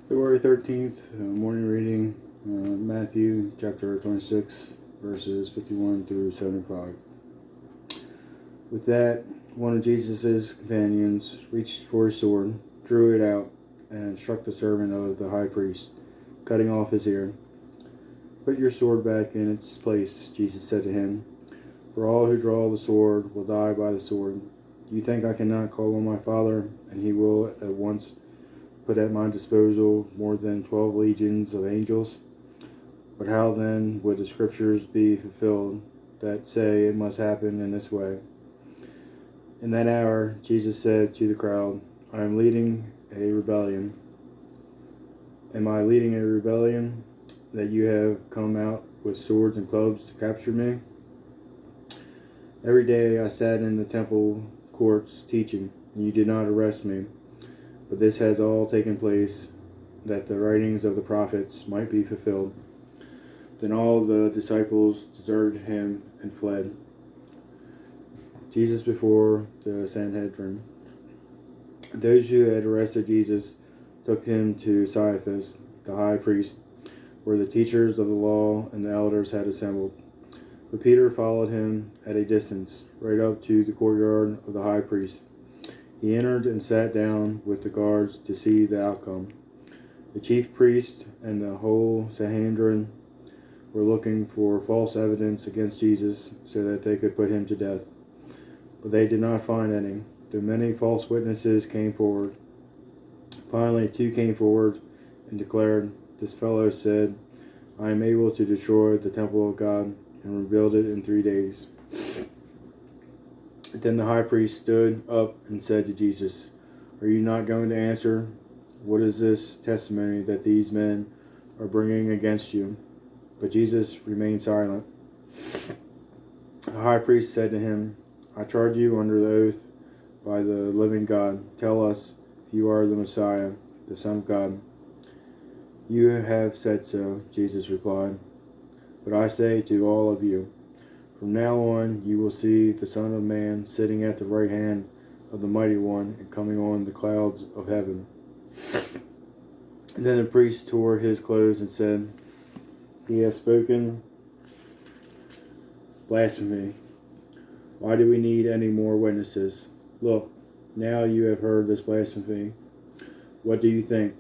February 13th, morning reading, Matthew chapter 26, verses 51 through 75. With that, one of Jesus' companions reached for his sword, drew it out, and struck the servant of the high priest, cutting off his ear. "Put your sword back in its place," Jesus said to him, "for all who draw the sword will die by the sword. Do you think I cannot call on my Father, and he will at once put at my disposal more than 12 legions of angels? But how then would the scriptures be fulfilled that say it must happen in this way?" In that hour, Jesus said to the crowd, "I am leading a rebellion. Am I leading a rebellion that you have come out with swords and clubs to capture me? Every day I sat in the temple courts teaching, and you did not arrest me. But this has all taken place that the writings of the prophets might be fulfilled." Then all the disciples deserted him and fled. Jesus before the Sanhedrin. Those who had arrested Jesus took him to Caiaphas, the high priest, where the teachers of the law and the elders had assembled. But Peter followed him at a distance, right up to the courtyard of the high priest. He entered and sat down with the guards to see the outcome. The chief priest and the whole Sanhedrin were looking for false evidence against Jesus so that they could put him to death. But they did not find any, though many false witnesses came forward. Finally, 2 came forward and declared, "This fellow said, 'I am able to destroy the temple of God and rebuild it in 3 days.'" Then the high priest stood up and said to Jesus, "Are you not going to answer? What is this testimony that these men are bringing against you?" But Jesus remained silent. The high priest said to him, "I charge you under the oath by the living God. Tell us if you are the Messiah, the Son of God." "You have said so," Jesus replied. "But I say to all of you, from now on you will see the Son of Man sitting at the right hand of the Mighty One and coming on the clouds of heaven." Then the priest tore his clothes and said, "He has spoken blasphemy. Why do we need any more witnesses? Look, now you have heard this blasphemy. What do you think?"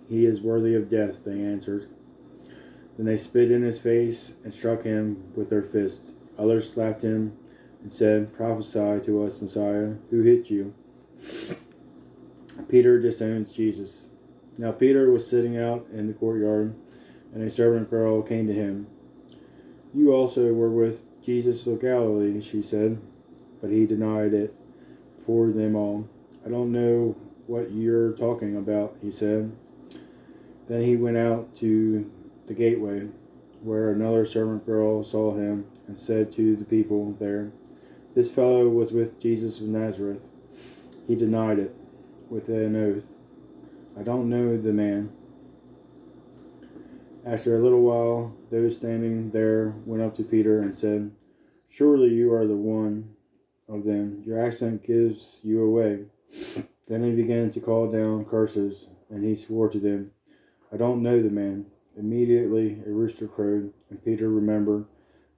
"He is worthy of death," they answered. Then they spit in his face and struck him with their fists. Others slapped him and said, "Prophesy to us, Messiah. Who hit you?" Peter disowns Jesus. Now Peter was sitting out in the courtyard, and a servant girl came to him. "You also were with Jesus of Galilee," she said. But he denied it before them all. "I don't know what you're talking about," he said. Then he went out to the gateway, where another servant girl saw him and said to the people there, "This fellow was with Jesus of Nazareth." He denied it with an oath, "I don't know the man." After a little while, those standing there went up to Peter and said, "Surely you are the one of them. Your accent gives you away." Then he began to call down curses, and he swore to them, "I don't know the man." Immediately a rooster crowed, and Peter remembered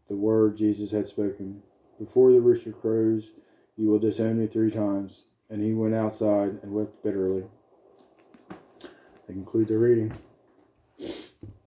the word Jesus had spoken, "Before the rooster crows, you will disown me 3 times." And he went outside and wept bitterly. That concludes our reading.